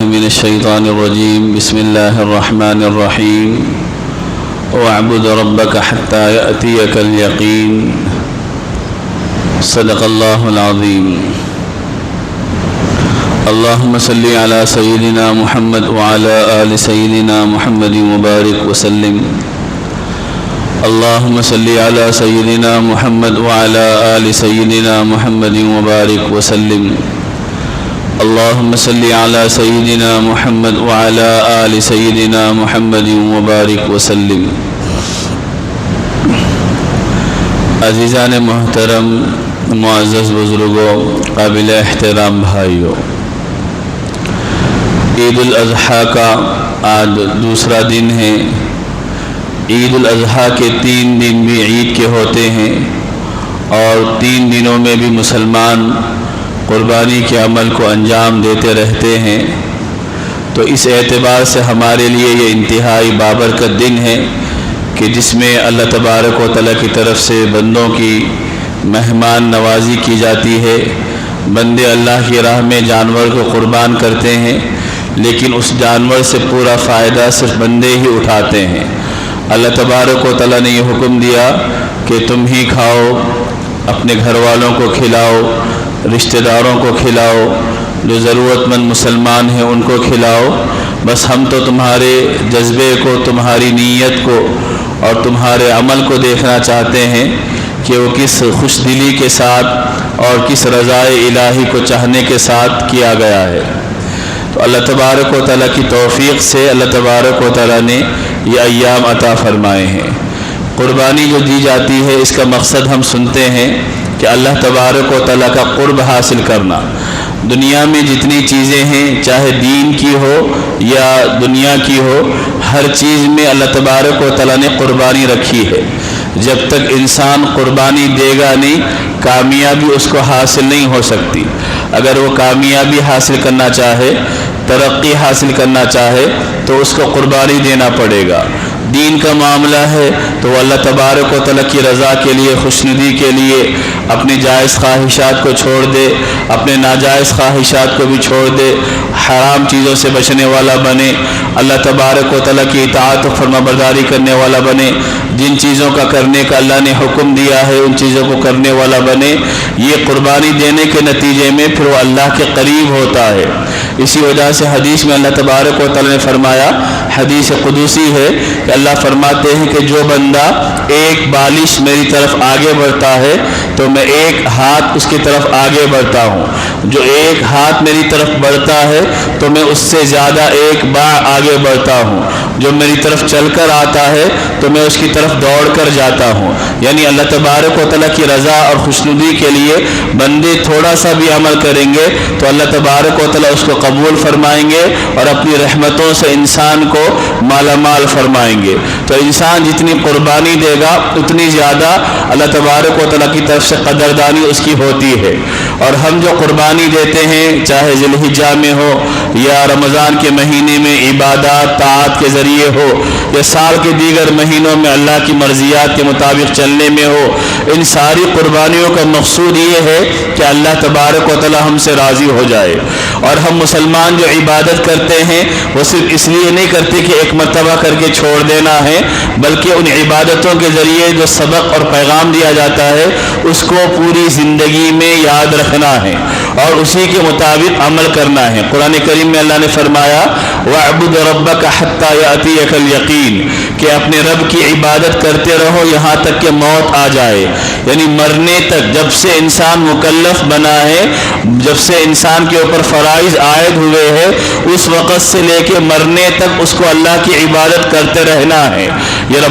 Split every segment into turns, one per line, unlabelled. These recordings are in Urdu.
من الشيطان الرجيم. بسم الله الرحمن الرحيم. واعبد ربك حتى يأتيك اليقين. صدق الله العظيم. اللهم صل على سيدنا محمد وعلى آل سيدنا محمد وبارك وسلم. اللهم صل على سيدنا محمد وعلى آل سيدنا محمد وبارك وسلم. اللهم صل على سيدنا محمد وعلى آل سيدنا محمد وبارك وسلم. عزیزان محترم، معزز بزرگوں، قابل احترام بھائیوں، عید الاضحیٰ کا آج دوسرا دن ہے. عید الاضحیٰ کے 3 دن بھی عید کے ہوتے ہیں اور 3 دنوں میں بھی مسلمان قربانی کے عمل کو انجام دیتے رہتے ہیں. تو اس اعتبار سے ہمارے لیے یہ انتہائی بابرکت دن ہے کہ جس میں اللہ تبارک و تعالیٰ کی طرف سے بندوں کی مہمان نوازی کی جاتی ہے. بندے اللہ کی راہ میں جانور کو قربان کرتے ہیں، لیکن اس جانور سے پورا فائدہ صرف بندے ہی اٹھاتے ہیں. اللہ تبارک و تعالیٰ نے یہ حکم دیا کہ تم ہی کھاؤ، اپنے گھر والوں کو کھلاؤ، رشتہ داروں کو کھلاؤ، جو ضرورت مند مسلمان ہیں ان کو کھلاؤ. بس ہم تو تمہارے جذبے کو، تمہاری نیت کو اور تمہارے عمل کو دیکھنا چاہتے ہیں کہ وہ کس خوش دلی کے ساتھ اور کس رضائے الہی کو چاہنے کے ساتھ کیا گیا ہے. تو اللہ تبارک و تعالیٰ کی توفیق سے اللہ تبارک و تعالیٰ نے یہ ایام عطا فرمائے ہیں. قربانی جو دی جاتی ہے اس کا مقصد ہم سنتے ہیں کہ اللہ تبارک و تعالیٰ کا قرب حاصل کرنا. دنیا میں جتنی چیزیں ہیں، چاہے دین کی ہو یا دنیا کی ہو، ہر چیز میں اللہ تبارک و تعالیٰ نے قربانی رکھی ہے. جب تک انسان قربانی دے گا نہیں، کامیابی اس کو حاصل نہیں ہو سکتی. اگر وہ کامیابی حاصل کرنا چاہے، ترقی حاصل کرنا چاہے تو اس کو قربانی دینا پڑے گا. دین کا معاملہ ہے تو وہ اللہ تبارک و تعالیٰ کی رضا کے لیے، خوشنودی کے لیے اپنی جائز خواہشات کو چھوڑ دے، اپنے ناجائز خواہشات کو بھی چھوڑ دے، حرام چیزوں سے بچنے والا بنے، اللہ تبارک و تعالیٰ کی اطاعت و فرما برداری کرنے والا بنے، جن چیزوں کا کرنے کا اللہ نے حکم دیا ہے ان چیزوں کو کرنے والا بنے. یہ قربانی دینے کے نتیجے میں پھر وہ اللہ کے قریب ہوتا ہے. اسی وجہ سے حدیث میں اللہ تبارک و تعالیٰ نے فرمایا، حدیث قدسی ہے کہ اللہ فرماتے ہیں کہ جو بندہ ایک بالش میری طرف آگے بڑھتا ہے تو میں ایک ہاتھ اس کی طرف آگے بڑھتا ہوں. جو ایک ہاتھ میری طرف بڑھتا ہے تو میں اس سے زیادہ ایک باع آگے بڑھتا ہوں. جو میری طرف چل کر آتا ہے تو میں اس کی طرف دوڑ کر جاتا ہوں. یعنی اللہ تبارک و تعالیٰ کی رضا اور خوشنودی کے لیے بندے تھوڑا سا بھی عمل کریں گے تو اللہ تبارک و تعالیٰ اس کو قبول فرمائیں گے اور اپنی رحمتوں سے انسان کو مالا مال فرمائیں گے. تو انسان جتنی قربانی دے گا اتنی زیادہ اللہ تبارک و تعالیٰ کی طرف سے قدردانی اس کی ہوتی ہے. اور ہم جو قربانی دیتے ہیں، چاہے ذی الحجہ میں ہو یا رمضان کے مہینے میں عبادات طاعت کے ذریعے ہو یا سال کے دیگر مہینوں میں اللہ کی مرضیات کے مطابق چلنے میں ہو، ان ساری قربانیوں کا مقصود یہ ہے کہ اللہ تبارک و تعالیٰ ہم سے راضی ہو جائے. اور ہم مسلمان جو عبادت کرتے ہیں وہ صرف اس لیے نہیں کرتے کہ ایک مرتبہ کر کے چھوڑ دینا ہے، بلکہ ان عبادتوں کے ذریعے جو سبق اور پیغام دیا جاتا ہے اس کو پوری زندگی میں یاد رکھنا ہے اور اسی کے مطابق عمل کرنا ہے. قرآن کریم میں اللہ نے فرمایا، وَاعْبُدْ رَبَّكَ حَتَّى يَأْتِيَكَ الْيَقِينُ، کہ اپنے رب کی عبادت کرتے رہو یہاں تک کہ موت آ جائے. یعنی مرنے تک، جب سے انسان مکلف بنا ہے، جب سے انسان کے اوپر فرائض عائد ہوئے ہیں، اس وقت سے لے کے مرنے تک اس کو اللہ کی عبادت کرتے رہنا ہے. یہ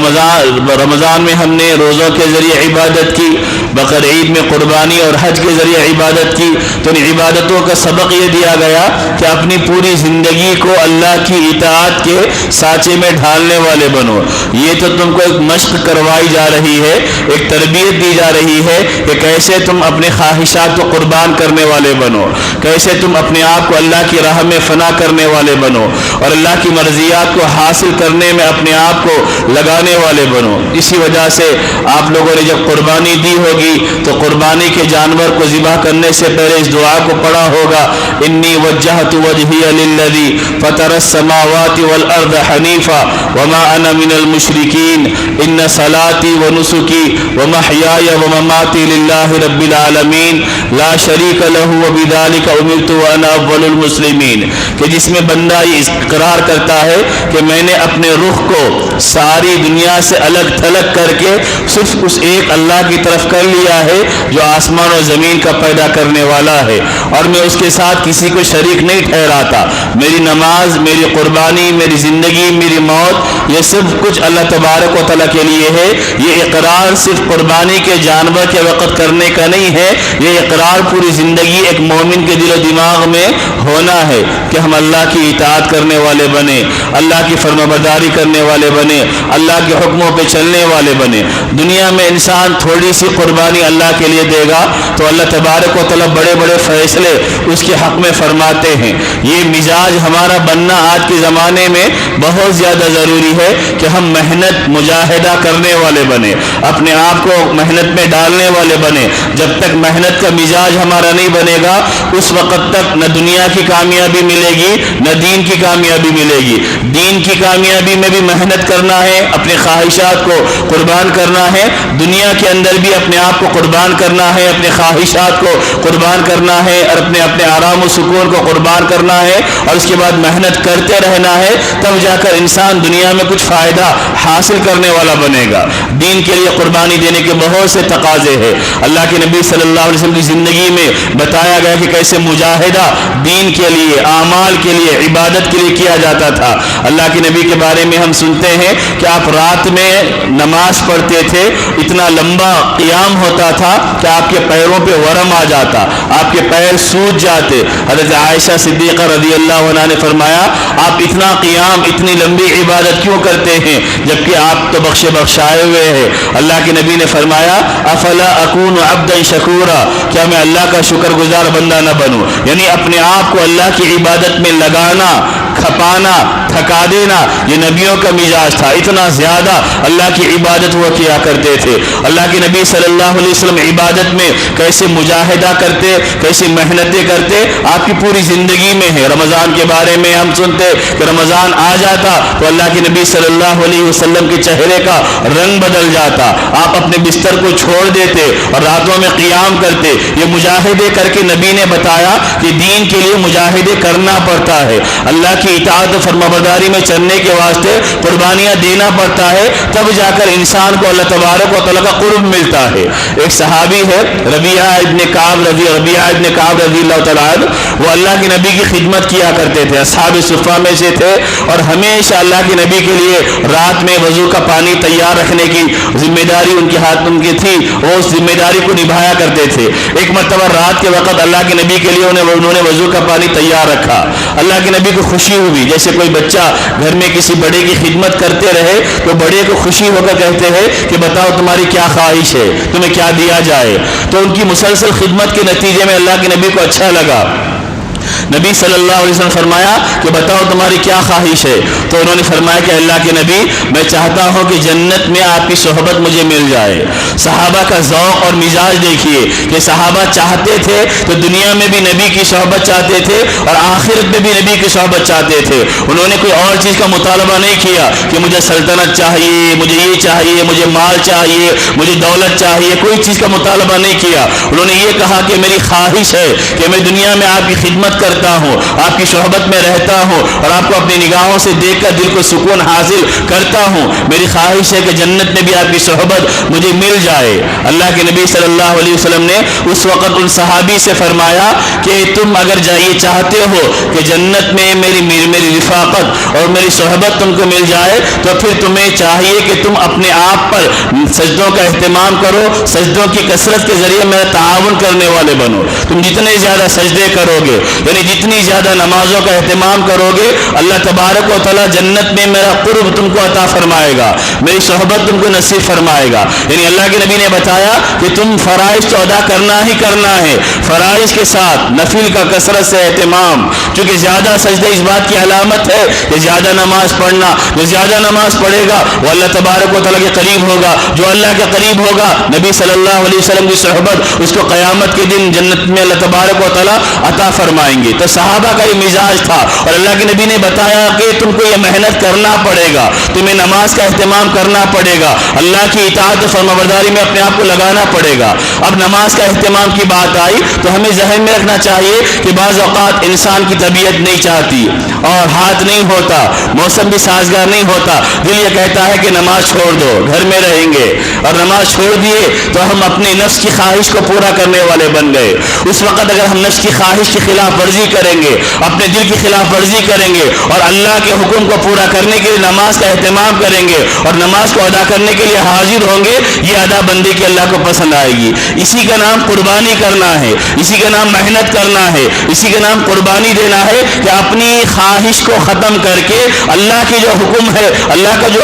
رمضان میں ہم نے روزوں کے ذریعے عبادت کی، بقر عید میں قربانی اور حج کے ذریعے عبادت کی. تو ان عبادتوں کا سبق یہ دیا گیا کہ اپنی پوری زندگی کو اللہ کی اطاعت کے سانچے میں ڈھالنے والے بنو. یہ تو تم کو ایک مشق کروائی جا رہی ہے، ایک تربیت دی جا رہی ہے کہ کیسے تم اپنے خواہشات کو قربان کرنے والے بنو، کیسے تم اپنے آپ کو اللہ کی راہ میں فنا کرنے والے بنو اور اللہ کی مرضیات کو حاصل کرنے میں اپنے آپ کو لگانے والے بنو. اسی وجہ سے آپ لوگوں نے جب قربانی دی ہوگی ہوگی تو قربانی کے جانور کو ذبح کرنے سے پہلے اس دعا کو پڑھا ہوگا، انی وجہت وجہی للذی فطر السماوات والارض حنیفا وما انا من المشرکین ان صلاتی ونسکی ومحیای ومماتی للہ رب العالمین لا شریک لہ وبذالک امرت وانا اول المسلمین، کہ جس میں بندہ یہ اقرار کرتا ہے کہ میں نے اپنے رخ کو ساری دنیا سے الگ تھلگ کر کے صرف اس ایک اللہ کی طرف کر لیا ہے جو آسمان و زمین کا پیدا کرنے والا ہے، اور میں اس کے ساتھ کسی کو شریک نہیں ٹھہراتا۔ میری نماز، میری قربانی، میری زندگی، میری موت، یہ سب کچھ اللہ تبارک و تعالیٰ کے لیے ہے۔ یہ اقرار صرف قربانی کے جانور کے وقت کرنے کا نہیں ہے، یہ اقرار پوری زندگی ایک مومن کے دل و دماغ میں ہونا ہے کہ ہم اللہ کی اطاعت کرنے والے بنے، اللہ کی فرمانبرداری کرنے والے بنے، اللہ کے حکموں پہ چلنے والے بنے۔ دنیا میں انسان تھوڑی سی قربانی اللہ کے لیے دے گا تو اللہ تبارک و تعالیٰ بڑے بڑے فیصلے اس کے حق میں فرماتے ہیں۔ یہ مزاج ہمارا بننا آج کے زمانے میں بہت زیادہ ضروری ہے کہ ہم محنت مجاہدہ کرنے والے بنے، اپنے آپ کو محنت میں ڈالنے والے بنے۔ جب تک محنت کا مزاج ہمارا نہیں بنے گا اس وقت تک نہ دنیا کی کامیابی ملے گی نہ دین کی کامیابی ملے گی۔ دین کی کامیابی میں بھی محنت کرنا ہے، اپنی خواہشات کو قربان کرنا ہے، دنیا کے اندر بھی اپنے آپ کو قربان کرنا ہے، اپنے خواہشات کو قربان کرنا ہے اور اپنے آرام و سکون کو قربان کرنا ہے، اور اس کے بعد محنت کرتے رہنا ہے، تب جا کر انسان دنیا میں کچھ فائدہ حاصل کرنے والا بنے گا۔ دین کے لیے قربانی دینے کے بہت سے تقاضے ہیں۔ اللہ کے نبی صلی اللہ علیہ وسلم کی زندگی میں بتایا گیا کہ کیسے مجاہدہ دین کے لیے، اعمال کے لیے، عبادت کے لیے کیا جاتا تھا۔ اللہ کے نبی کے بارے میں ہم سنتے ہیں کہ آپ رات میں نماز پڑھتے تھے، اتنا لمبا قیام ہوتا تھا کہ آپ کے پیروں پہ ورم آ جاتا، آپ کے پیر سوج جاتے۔ حضرت عائشہ صدیقہ رضی اللہ عنہا نے فرمایا آپ اتنا قیام، اتنی لمبی عبادت کیوں کرتے ہیں جبکہ آپ تو بخشائے ہوئے ہیں؟ اللہ کے نبی نے فرمایا افلا اکون عبدا شکورا، کیا میں اللہ کا شکر گزار بندہ نہ بنوں؟ یعنی اپنے آپ کو اللہ کی عبادت میں لگانا، کھپانا، تھکا دینا، یہ نبیوں کا مزاج تھا۔ اتنا زیادہ اللہ کی عبادت وہ کیا کرتے تھے۔ اللہ کے نبی صلی اللہ علیہ وسلم عبادت میں کیسے مجاہدہ کرتے، کیسے محنتیں کرتے، آپ کی پوری زندگی میں ہے۔ رمضان کے بارے میں ہم سنتے کہ رمضان آ جاتا تو اللہ کے نبی صلی اللہ علیہ وسلم کے چہرے کا رنگ بدل جاتا، آپ اپنے بستر کو چھوڑ دیتے اور راتوں میں قیام کرتے۔ یہ مجاہدے کر کے نبی نے بتایا کہ دین کے لیے مجاہدے کرنا پڑتا ہے، اللہ کی اطاعت و فرمانبرداری میں چلنے کے واسطے قربانیاں دینا پڑتا ہے، تب جا کر انسان کو اللہ تبارک و تعالیٰ کا قرب ملتا ہے۔ ایک صحابی ہے ربیعہ ابن کعب رضی اللہ تعالیٰ عنہ، وہ اللہ کے نبی کی خدمت کیا کرتے تھے، اصحاب صفہ میں سے تھے، اور ہمیشہ اللہ کے نبی کے لیے رات میں وضو کا پانی تیار رکھنے کی ذمہ داری ان کے ہاتھ ان کی تھی، وہ اس ذمہ داری کو نبھایا کرتے تھے۔ ایک مرتبہ رات کے وقت اللہ کے نبی کے لیے انہوں نے وضو کا پانی تیار رکھا۔ اللہ کے نبی کو خوشی ہوئی، جیسے کوئی بچہ گھر میں کسی بڑے کی خدمت کرتے رہے تو بڑے کو خوشی ہو کر کہتے ہیں کہ بتاؤ تمہاری کیا خواہش ہے، تمہیں کیا دیا جائے؟ تو ان کی مسلسل خدمت کے نتیجے میں اللہ کے نبی کو اچھا لگا۔ نبی صلی اللہ علیہ وسلم فرمایا کہ بتاؤ تمہاری کیا خواہش ہے؟ تو انہوں نے فرمایا کہ اللہ کے نبی میں چاہتا ہوں کہ جنت میں آپ کی صحبت مجھے مل جائے۔ صحابہ کا ذوق اور مزاج دیکھیے کہ صحابہ چاہتے تھے تو دنیا میں بھی نبی کی صحبت چاہتے تھے اور آخرت میں بھی نبی کی صحبت چاہتے تھے۔ انہوں نے کوئی اور چیز کا مطالبہ نہیں کیا کہ مجھے سلطنت چاہیے، مجھے یہ چاہیے، مجھے مال چاہیے، مجھے دولت چاہیے، کوئی چیز کا مطالبہ نہیں کیا۔ انہوں نے یہ کہا کہ میری خواہش ہے کہ میں دنیا میں آپ کی خدمت کرتا ہوں، آپ کی صحبت میں رہتا ہوں اور آپ کو اپنی نگاہوں سے دیکھ کر دل کو سکون حاصل کرتا ہوں۔ میری خواہش ہے کہ جنت میں بھی آپ کی صحبت مجھے مل جائے۔ اللہ کے نبی صلی اللہ علیہ وسلم نے اس وقت ان صحابی سے فرمایا کہ تم اگر یہ چاہتے ہو کہ جنت میں میری رفاقت اور میری صحبت تم کو مل جائے تو پھر تمہیں چاہیے کہ تم اپنے آپ پر سجدوں کا اہتمام کرو، سجدوں کی کثرت کے ذریعے میرا تعاون کرنے والے بنو۔ تم جتنے زیادہ سجدے کرو گے، یعنی جتنی زیادہ نمازوں کا اہتمام کرو گے اللہ تبارک و تعالیٰ جنت میں میرا قرب تم کو عطا فرمائے گا، میری صحبت تم کو نصیب فرمائے گا۔ یعنی اللہ کے نبی نے بتایا کہ تم فرائض تو ادا کرنا ہی کرنا ہے، فرائض کے ساتھ نفل کا کثرت سے اہتمام، چونکہ زیادہ سجدہ اس بات کی علامت ہے کہ زیادہ نماز پڑھنا، جو زیادہ نماز پڑھے گا وہ اللہ تبارک و تعالیٰ کے قریب ہوگا، جو اللہ کے قریب ہوگا نبی صلی اللہ علیہ وسلم کی صحبت اس کو قیامت کے دن جنت میں اللہ تبارک و تعالیٰ عطا فرمائیں گے۔ تو صحابہ کا یہ مزاج تھا، اور اللہ کے نبی نے بتایا کہ تم کو یہ محنت کرنا پڑے گا، تمہیں نماز کا اہتمام کرنا پڑے گا، اللہ کی اطاعت و فرمانبرداری میں اپنے آپ کو لگانا پڑے گا۔ اب نماز کا اہتمام کی بات آئی تو ہمیں ذہن میں رکھنا چاہیے کہ بعض اوقات انسان کی طبیعت نہیں چاہتی اور ہاتھ نہیں ہوتا، موسم بھی سازگار نہیں ہوتا، دل یہ کہتا ہے کہ نماز چھوڑ دو، گھر میں رہیں گے، اور نماز چھوڑ دیے تو ہم اپنے نفس کی خواہش کو پورا کرنے والے بن گئے۔ اس وقت اگر ہم نفس کی خواہش کی خلاف ورزی کریں گے، اپنے دل کی خلاف ورزی کریں گے اور اللہ کے حکم کو پورا کرنے کے لیے نماز کا اہتمام کریں گے اور نماز کو ادا کرنے کے لیے حاضر ہوں گے، یہ ادا بندی کی اللہ کو پسند آئے گی۔ اسی کا نام قربانی کرنا ہے، اسی کا نام محنت کرنا ہے، اسی کا نام قربانی دینا ہے کہ اپنی خواہش کو ختم کر کے اللہ کی جو حکم ہے، اللہ کا جو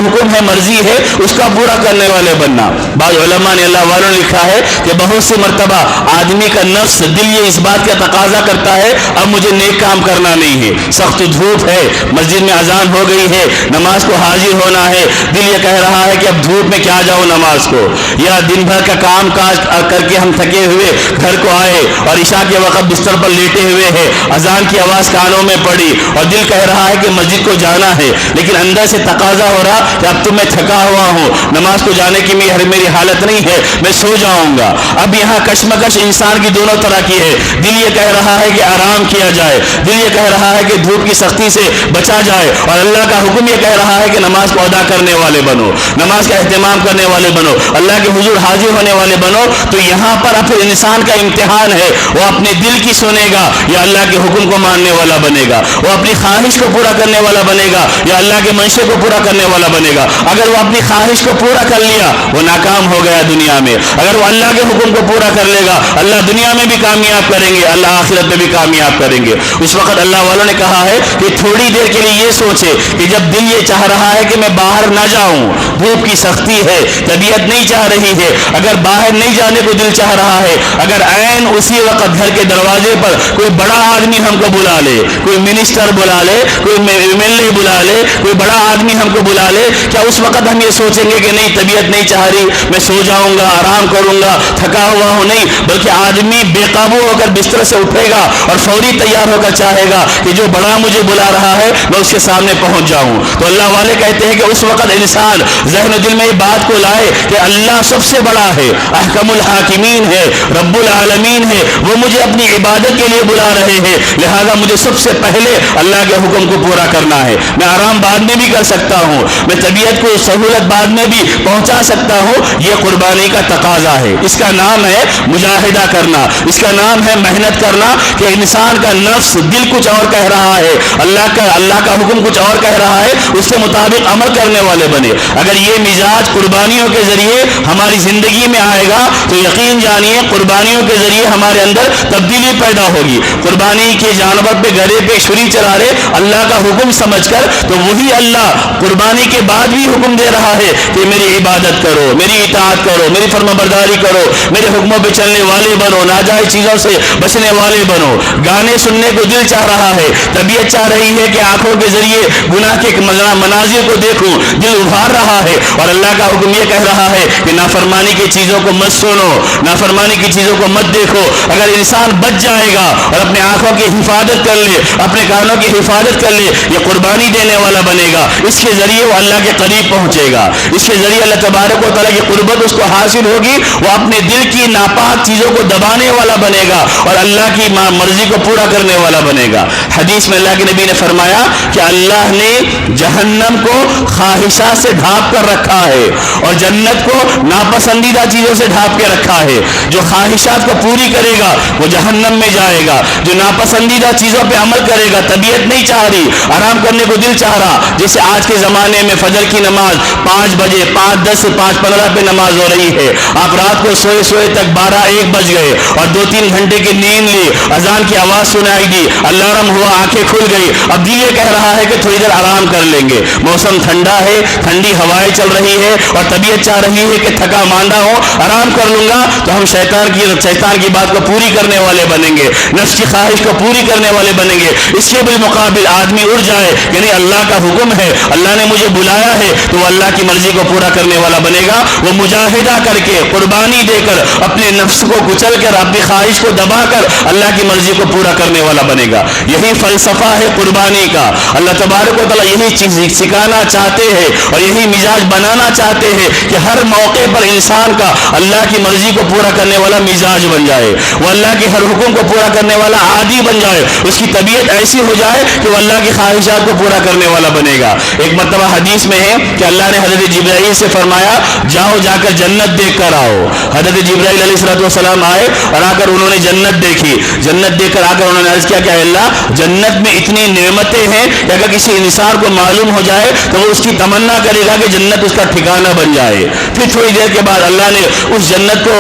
حکم ہے، مرضی ہے، اس کا پورا کرنے والے بننا۔ بعض علماء نے، اللہ والوں نے لکھا ہے کہ بہت سی مرتبہ آدمی کا نفس، دل یہ اس بات کا تقاضا کرتا ہے اب مجھے نیک کام کرنا نہیں ہے، سخت دھوپ ہے، مسجد میں اذان ہو گئی ہے، نماز کو حاضر ہونا ہے، دل یہ کہہ رہا ہے کہ اب دھوپ میں کیا جاؤ نماز کو، یا دن بھر کا کام کاج کر کے ہم تھکے ہوئے گھر کو آئے اور عشاء کے وقت بستر پر لیٹے ہوئے ہیں، اذان کی آواز کانوں میں پڑی اور دل کہہ رہا ہے کہ مسجد کو جانا ہے، لیکن اندر سے تقاضا ہو رہا کہ اب تو میں تھکا ہوا ہوں، نماز کو جانے کی میری حالت نہیں ہے، میں سو جاؤں گا۔ اب یہاں کشمکش انسان کی دونوں طرح کی ہے، دل یہ کہہ رہا ہے کہ آرام کیا جائے، دل یہ کہہ رہا ہے کہ دھوپ کی سختی سے بچا جائے، اور اللہ کا حکم یہ کہہ رہا ہے کہ نماز کو ادا کرنے والے بنو، نماز کا اہتمام کرنے والے بنو، اللہ کے حضور حاضر ہونے والے بنو۔ تو یہاں پر پھر انسان کا امتحان ہے، وہ اپنے دل کی سنے گا یا اللہ کے حکم کو ماننے والا بنے گا، وہ اپنی خواہش کو پورا کرنے والا بنے گا یا اللہ کے منشے کو پورا کرنے والا بنے گا۔ اگر وہ اپنی خواہش کو پورا کر لیا وہ ناکام ہو گیا دنیا میں، اگر وہ اللہ کے حکم کو پورا کر لے گا اللہ دنیا میں بھی کامیاب کریں گے، اللہ آخرت میں بھی کامیاب کریں گے۔ اس وقت اللہ والوں نے کہا ہے کہ تھوڑی دیر کے لیے یہ سوچے کہ جب دل یہ چاہ رہا ہے کہ میں باہر نہ جاؤں، دھوپ کی سختی ہے، طبیعت نہیں چاہ رہی ہے، اگر باہر نہیں جانے کو دل چاہ رہا ہے، اگر عین اسی وقت گھر کے دروازے پر کوئی بڑا آدمی ہم کو بلا لے، کوئی منسٹر بلا لے، کوئی MLA بلا لے، کوئی بڑا آدمی ہم کو بلا لے، کیا اس وقت ہم یہ سوچیں گے کہ نہیں طبیعت نہیں چاہ رہی، میں سو جاؤں گا، آرام کروں گا، تھکا ہوا ہوں؟ نہیں، بلکہ آدمی بے قابو ہو کر بستر سے اٹھے گا اور فوری تیار ہو کر چاہے گا کہ جو بڑا مجھے بلا رہا ہے میں اس کے سامنے پہنچ جاؤں۔ تو اللہ والے کہتے ہیں کہ اس وقت انسان ذہن و دل میں یہ بات کو لائے کہ اللہ سب سے بڑا ہے، احکم الحاکمین ہے، رب العالمین ہے، وہ مجھے اپنی عبادت کے لیے بلا رہے ہیں، لہذا مجھے سب سے پہلے اللہ کے حکم کو پورا کرنا ہے۔ میں آرام بعد میں بھی کر سکتا ہوں، میں طبیعت کو سہولت بعد میں بھی پہنچا سکتا ہوں، یہ قربانی کا تقاضا ہے۔ اس کا نام ہے مجاہدہ کرنا، اس کا نام ہے محنت کرنا، کہ انسان کا نفس، دل کچھ اور کہہ رہا ہے، اللہ کا حکم کچھ اور کہہ رہا ہے، اس کے مطابق عمل کرنے والے بنے۔ اگر یہ مزاج قربانیوں کے ذریعے ہماری زندگی میں آئے گا تو یقین جانیے قربانیوں کے ذریعے ہمارے اندر تبدیلی پیدا ہوگی۔ قربانی کے جانور پہ گھڑے پہ چھری چلا رہے اللہ کا حکم سمجھ کر، تو وہی اللہ قربانی کے بعد بھی حکم دے رہا ہے کہ میری عبادت کرو، میری اطاعت کرو، میری فرمانبرداری کرو، میرے حکموں پہ چلنے والے بنو، ناجائز چیزوں سے بچنے والے بنو۔ گانے سننے کو دل چاہ رہا ہے، طبیعت چاہ رہی ہے کہ آنکھوں کے ذریعے گناہ کے مناظر کو دیکھوں، دل ابھار رہا ہے، اور اللہ کا حکم یہ کہہ رہا ہے کہ نافرمانی کی چیزوں کو مت سنو، نافرمانی کی چیزوں کو مت دیکھو۔ اگر انسان بچ جائے گا اور اپنے آنکھوں کی حفاظت کر لے، اپنے کانوں کی حفاظت کر لے، یہ قربانی دینے والا بنے گا، اس کے ذریعے وہ اللہ کے قریب پہنچے گا، اس کے ذریعے اللہ تبارک و تعالیٰ کی قربت اس کو حاصل ہوگی، وہ اپنے دل کی ناپاک چیزوں کو دبانے والا بنے گا اور اللہ کی مرضی کو پورا کرنے والا بنے گا۔ حدیث میں اللہ کے نبی نے فرمایا کہ اللہ نے جہنم کو خواہشات سے ڈھانپ کر رکھا ہے اور جنت کو ناپسندیدہ چیزوں سے ڈھانپ کے رکھا ہے۔ جو خواہشات کو پوری کرے گا وہ جہنم میں جائے گا، جو ناپسندیدہ چیزوں پہ عمل کرے گا، طبیعت نہیں چاہ رہی، آرام کرنے کو دل چاہ رہا، جیسے آج کے زمانے میں فجر کی نماز 5 بجے 5:10 5:15 پہ نماز ہو رہی ہے، آپ رات کو سوئے تک 12-1 بج گئے اور 2-3 گھنٹے کی نیند لی اذان کی آواز سنائی دی، الارم ہوا، آنکھیں کھل گئی، اب دل یہ کہہ رہا ہے کہ تھوڑی دیر آرام کر لیں گے، موسم ٹھنڈا ہے، ٹھنڈی ہوائیں چل رہی ہے اور طبیعت چاہ رہی ہے کہ تھکا ماندہ ہو، آرام کر لوں گا، تو ہم شیطان کی بات کو پوری کرنے والے بنیں گے، نفس کی خواہش کو پوری کرنے والے بنیں گے۔ اس کے بالمقابل آدمی اٹھ جائے، یعنی اللہ کا حکم ہے، اللہ نے مجھے بلایا ہے، تو وہ اللہ کی مرضی کو پورا کرنے والا بنے گا، وہ مجاہدہ کر کے، قربانی دے کر، اپنے نفس کو کچل کر، اپنی خواہش کو دبا کر اللہ کی مرضی کو پورا کرنے والا بنے گا۔ یہی فلسفہ ہے قربانی کا۔ اللہ تبارک و تعالیٰ یہی چیز سکھانا چاہتے ہیں اور یہی مزاج بنانا چاہتے ہیں کہ ہر موقع پر انسان کا اللہ کی مرضی کو پورا کرنے والا مزاج بن جائے، وہ اللہ کے ہر حکم کو پورا کرنے والا عادی بن جائے، اس کی طبیعت ایسی ہو جائے کہ وہ اللہ کی خواہشات کو پورا کرنے والا بنے گا۔ ایک مرتبہ حدیث میں ہے کہ اللہ نے حضرت جبرائیل سے فرمایا جاؤ جا کر جنت دیکھ کر آؤ۔ حضرت جبرائیل علیہ السلام آئے اور آ کر انہوں نے جنت دیکھی، جنت دیکھ کر آ کر انہوں نے عرض کیا کہ اللہ جنت میں اتنی نعمتیں ہیں کہ اگر کسی انسان کو معلوم ہو جائے تو وہ اس کی تمنا کرے گا کہ جنت اس کا ٹھکانہ بن جائے۔ پھر تھوڑی دیر کے بعد اللہ نے اس جنت کو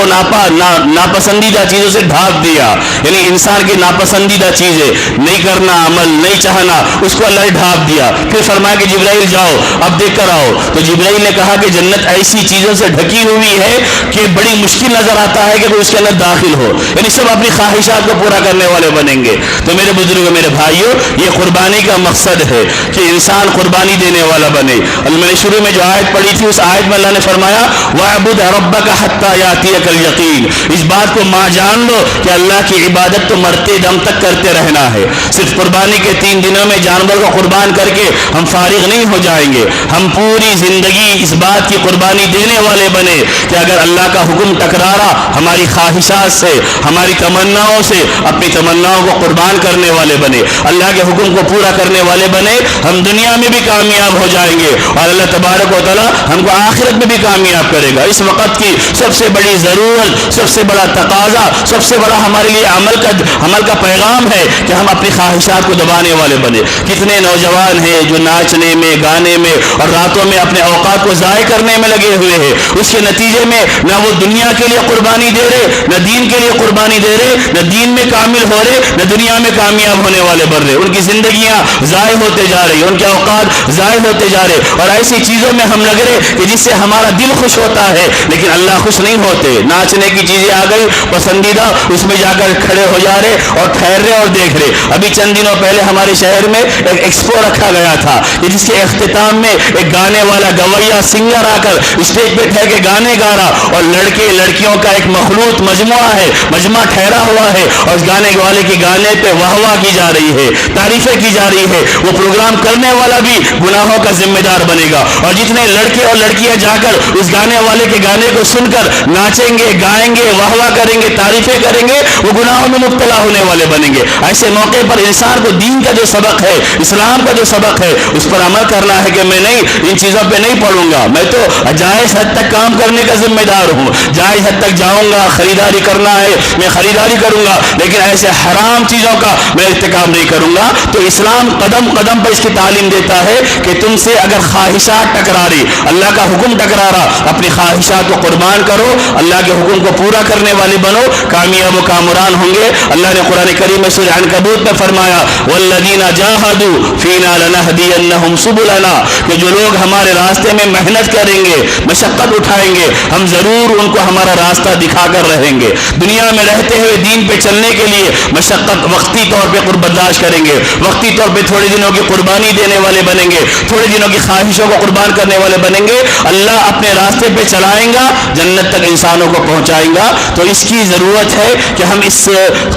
ناپسندیدہ چیزوں سے ڈھانپ دیا، یعنی انسان کی ناپسندیدہ چیزیں نہیں کرنا، عمل نہیں چاہنا، اس کو اللہ نے ڈھانپ دیا۔ پھر فرمایا کہ جبرائیل جاؤ اب دیکھ کر آؤ، تو جبرائیل نے کہا کہ جنت ایسی چیزوں سے ڈھکی ہوئی ہے کہ بڑی مشکل نظر آتا ہے کہ کوئی اس کے اندر داخل ہو، یعنی سب اپنی خواہشات کو پورا کرنے والے بنیں گے۔ تو میرے بزرگوں، میرے بھائیوں، یہ قربانی کا مقصد ہے کہ انسان قربانی دینے والا بنے۔ میں نے شروع میں جو آیت پڑھی تھی، اس آیت میں اللہ نے فرمایا وَاعْبُدْ رَبَّكَ حَتَّى يَأْتِيَكَ الْيَقِينُ، اس بات کو جان لو کہ اللہ کی عبادت تو مرتے دم تک کرتے رہنا ہے۔ صرف قربانی کے 3 دنوں میں جانور کو قربان کر کے ہم فارغ نہیں ہو جائیں گے، ہم پوری زندگی اس بات کی قربانی دینے والے بنے کہ اگر اللہ کا حکم ٹکرارا ہماری خواہشات سے، ہماری تمناؤں سے، اپنی تمناؤں کو قربان کرنے والے بنے، اللہ کے حکم کو پورا کرنے والے بنے، ہم دنیا میں بھی کامیاب ہو جائیں گے اور اللہ تبارک و تعالیٰ ہم کو آخرت میں بھی کامیاب کرے گا۔ اس وقت کی سب سے بڑی ضرورت، سب سے بڑا تقاضا، سب سے بڑا ہمارے لیے عمل کا پیغام ہے کہ ہم اپنی خواہشات کو دبانے والے بنے۔ کتنے نوجوان ہیں جو ناچنے میں، گانے میں اور راتوں میں اپنے اوقات کو ضائع کرنے میں لگے ہوئے ہیں، اس کے نتیجے میں نہ وہ دنیا کے لیے قربانی دے رہے، نہ دین کے لیے قربانی دے رہے، نہ دین میں کامل ہو رہے، نہ دنیا میں کامیاب ہونے والے بن رہے، ان کی زندگیاں ضائع ہوتے جا رہی، ان کے اوقات ضائع ہوتے جا رہے، اور ایسی چیزوں میں ہم لگ رہے کہ جس سے ہمارا دل خوش ہوتا ہے لیکن اللہ خوش نہیں ہوتے۔ ناچنے کی چیزیں آ گئی پسندیدہ، اس میں جا کر کھڑے ہو جا رہے اور ٹھہر رہے اور دیکھ رہے۔ ابھی چند دنوں پہلے ہمارے شہر میں ایک ایکسپو رکھا گیا تھا جس کے اختتام میں ایک گانے والا گویا سنگر آ کر اسٹیج پہ ٹھہر کے گانے گا رہا، اور لڑکے لڑکیوں کا ایک مخلوط مجموعہ ہے، مجمع ٹھہرا ہوا ہے، اور اس گانے والے کے گانے پہ واہ واہ کی جا رہی ہے، تعریفیں کی جا رہی ہے۔ وہ پروگرام کرنے والا بھی گناہوں کا ذمہ دار بنے گا، اور جتنے لڑکے اور لڑکیاں جا کر اس گانے والے کے گانے کو سن کر ناچیں گے، گائیں گے، واہ واہ کریں گے، تعریفیں کریں گے، وہ گناہوں میں مبتلا ہونے والے بنیں گے۔ ایسے موقع پر انسان کو دین کا جو سبق ہے، اسلام کا جو سبق ہے، اس پر عمل کرنا ہے کہ میں نہیں ان چیزوں پہ نہیں پڑوں گا، میں تو جائز حد تک کام کرنے کا ذمہ دار ہوں، جائز حد تک جاؤں گا، خریداری کرنا ہے میں خریداری کروں گا، لیکن ایسے حرام چیزوں کا میں ارتکاب نہیں کروں گا۔ تو اسلام قدم قدم پر اس کی تعلیم دیتا ہے کہ تم سے اگر خواہشات ٹکراری، اللہ کا حکم ٹکرارا، اپنی خواہشات کو قربان کرو، اللہ کے حکم کو پورا کرنے والے بنو، کامیاب و کامران ہوں گے۔ اللہ نے قرآن کریم میں سورہ عنکبوت میں فرمایا والذین جاہدوا فینا لنہدینہم سبلنا، کہ جو لوگ ہمارے راستے میں محنت کریں گے، مشقت اٹھائیں گے، ہم ضرور ان کو ہمارا راستہ دکھا کر رہیں گے۔ دنیا میں رہتے ہوئے دین پہ چلنے کے لیے مشقت وقتی طور پہ برداشت کریں گے، وقتی طور پہ تھوڑے دنوں کی قربانی دینے والے بنیں گے، تھوڑے دنوں کی خواہشوں کو قربان کرنے والے بنیں گے، اللہ اپنے راستے پہ چلائیں گا، جنت تک انسانوں کو پہنچائیں گا۔ تو اس کی ضرورت ہے کہ ہم اس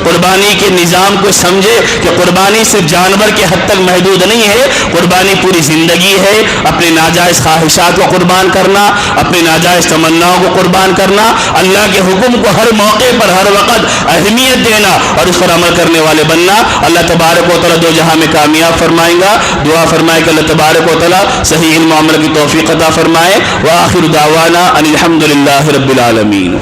قربانی کے نظام کو سمجھے کہ قربانی صرف جانور کے حد تک محدود نہیں ہے، قربانی پوری زندگی ہے، اپنے ناجائز خواہشات کو قربان کرنا، اپنے ناجائز تمناؤں کو قربان کرنا، اللہ کے حکم کو ہر موقع پر ہر وقت اہمیت دینا اور اس پر عمل کرنے والے بننا۔ اللہ تبارک و تعالیٰ دو جہاں میں کامیاب فرمائیں گا۔ دعا فرمائے کہ اللہ تبارک و تعالیٰ صحیح علم و عمل کی توفیق عطا فرمائے۔ وآخر دعوانا ان الحمد للہ رب العالمین۔